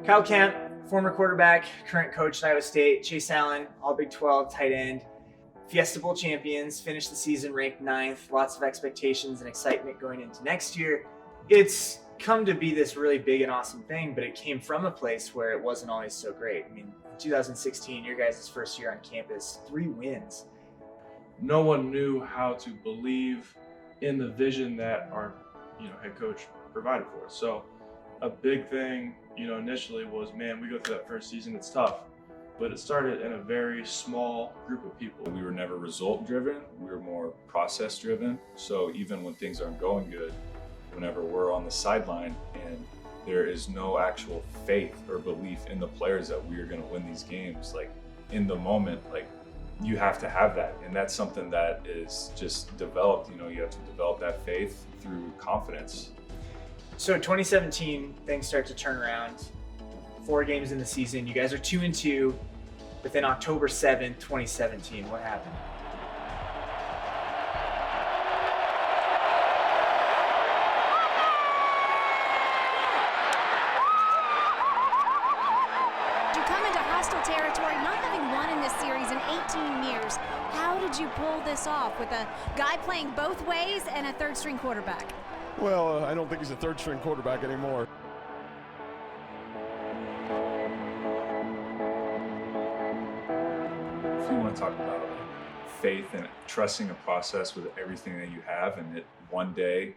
Kyle Kemp, former quarterback, current coach at Iowa State. Chase Allen, all Big 12 tight end. Fiesta Bowl champions, finished the season ranked 9th. Lots of expectations and excitement going into next year. It's come to be this really big and awesome thing, but it came from a place where it wasn't always so great. I mean, in 2016, your guys' first year on campus, 3 wins. No one knew how to believe in the vision that our head coach provided for us. So a big thing, initially was, man, we go through that first season, it's tough. But it started in a very small group of people. We were never result driven, we were more process driven. So even when things aren't going good, whenever we're on the sideline and there is no actual faith or belief in the players that we are going to win these games, like in the moment, like you have to have that. And that's something that is just developed. You have to develop that faith through confidence. So 2017, things start to turn around. 4 games in the season, you guys are 2-2. But then October 7th, 2017, what happened? You come into hostile territory, not having won in this series in 18 years. How did you pull this off with a guy playing both ways and a third-string quarterback? Well, I don't think he's a third-string quarterback anymore. If you want to talk about faith and trusting a process with everything that you have, and it one day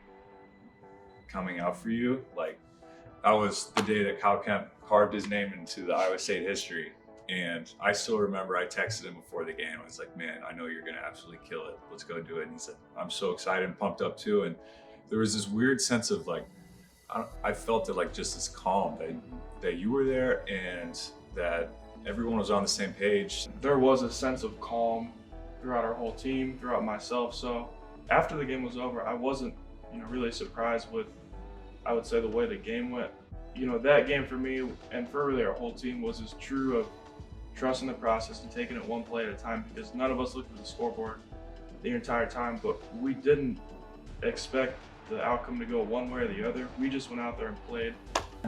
coming out for you, like that was the day that Kyle Kemp carved his name into the Iowa State history. And I still remember I texted him before the game. I was like, man, I know you're going to absolutely kill it. Let's go do it. And he said, I'm so excited and pumped up too. And there was this weird sense of like, I felt it like just this calm that you were there and that everyone was on the same page. There was a sense of calm throughout our whole team, throughout myself. So after the game was over, I wasn't, really surprised with, I would say, the way the game went. That game for me and for really our whole team was as true of trusting the process and taking it one play at a time, because none of us looked at the scoreboard the entire time, but we didn't expect the outcome to go one way or the other. We just went out there and played.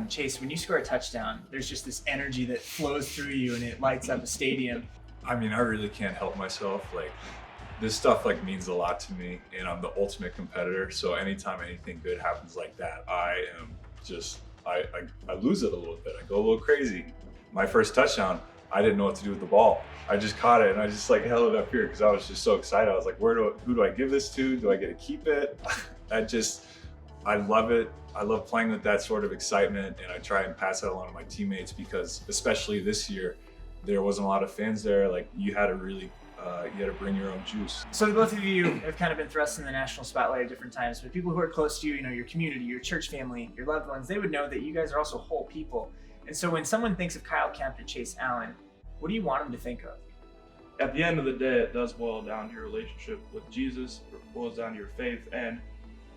Chase, when you score a touchdown, there's just this energy that flows through you and it lights up a stadium. I mean, I really can't help myself. Like this stuff like means a lot to me, and I'm the ultimate competitor. So anytime anything good happens like that, I am just, I lose it a little bit. I go a little crazy. My first touchdown, I didn't know what to do with the ball. I just caught it and I just like held it up here because I was just so excited. I was like, who do I give this to? Do I get to keep it? I love it. I love playing with that sort of excitement, and I try and pass that along to my teammates, because especially this year, there wasn't a lot of fans there. Like you had to really, you had to bring your own juice. So both of you have kind of been thrust in the national spotlight at different times, but people who are close to you, your community, your church family, your loved ones, they would know that you guys are also whole people. And so when someone thinks of Kyle Kemp and Chase Allen, what do you want them to think of? At the end of the day, it does boil down to your relationship with Jesus. It boils down to your faith. And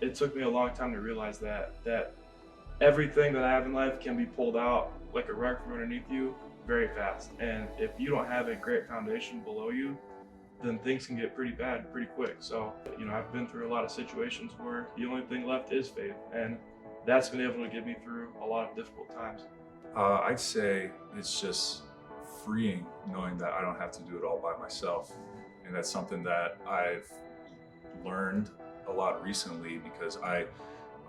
it took me a long time to realize that everything that I have in life can be pulled out like a rug from underneath you very fast. And if you don't have a great foundation below you, then things can get pretty bad pretty quick. So, I've been through a lot of situations where the only thing left is faith. And that's been able to get me through a lot of difficult times. I'd say it's just freeing knowing that I don't have to do it all by myself. And that's something that I've learned a lot recently, because I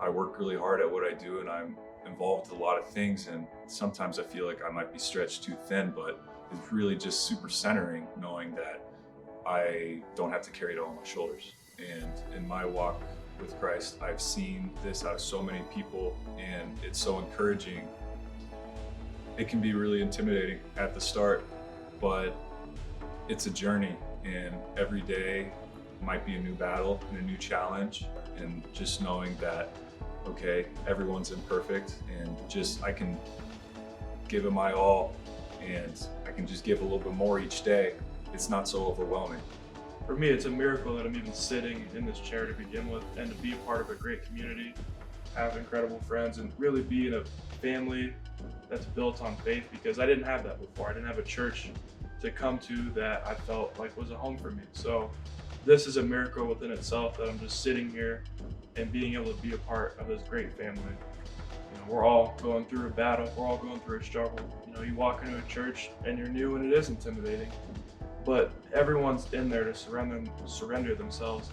work really hard at what I do and I'm involved with a lot of things, and sometimes I feel like I might be stretched too thin, but it's really just super centering knowing that I don't have to carry it all on my shoulders. And in my walk with Christ, I've seen this out of so many people, and it's so encouraging. It can be really intimidating at the start, but it's a journey, and every day might be a new battle and a new challenge. And just knowing that, okay, everyone's imperfect, and just I can give it my all, and I can just give a little bit more each day. It's not so overwhelming. For me, it's a miracle that I'm even sitting in this chair to begin with, and to be a part of a great community, have incredible friends, and really be in a family that's built on faith, because I didn't have that before. I didn't have a church to come to that I felt like was a home for me. So this is a miracle within itself, that I'm just sitting here and being able to be a part of this great family. we're all going through a battle. We're all going through a struggle. You walk into a church and you're new and it is intimidating, but everyone's in there to surrender themselves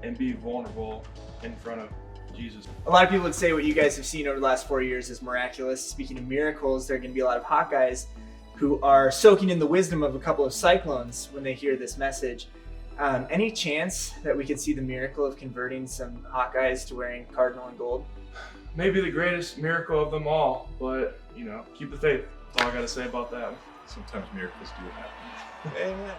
and be vulnerable in front of Jesus. A lot of people would say what you guys have seen over the last 4 years is miraculous. Speaking of miracles, there are going to be a lot of Hawkeyes who are soaking in the wisdom of a couple of Cyclones when they hear this message. Any chance that we could see the miracle of converting some Hawkeyes to wearing cardinal and gold? Maybe the greatest miracle of them all, but keep the faith. That's all I got to say about that. Sometimes miracles do happen. Amen.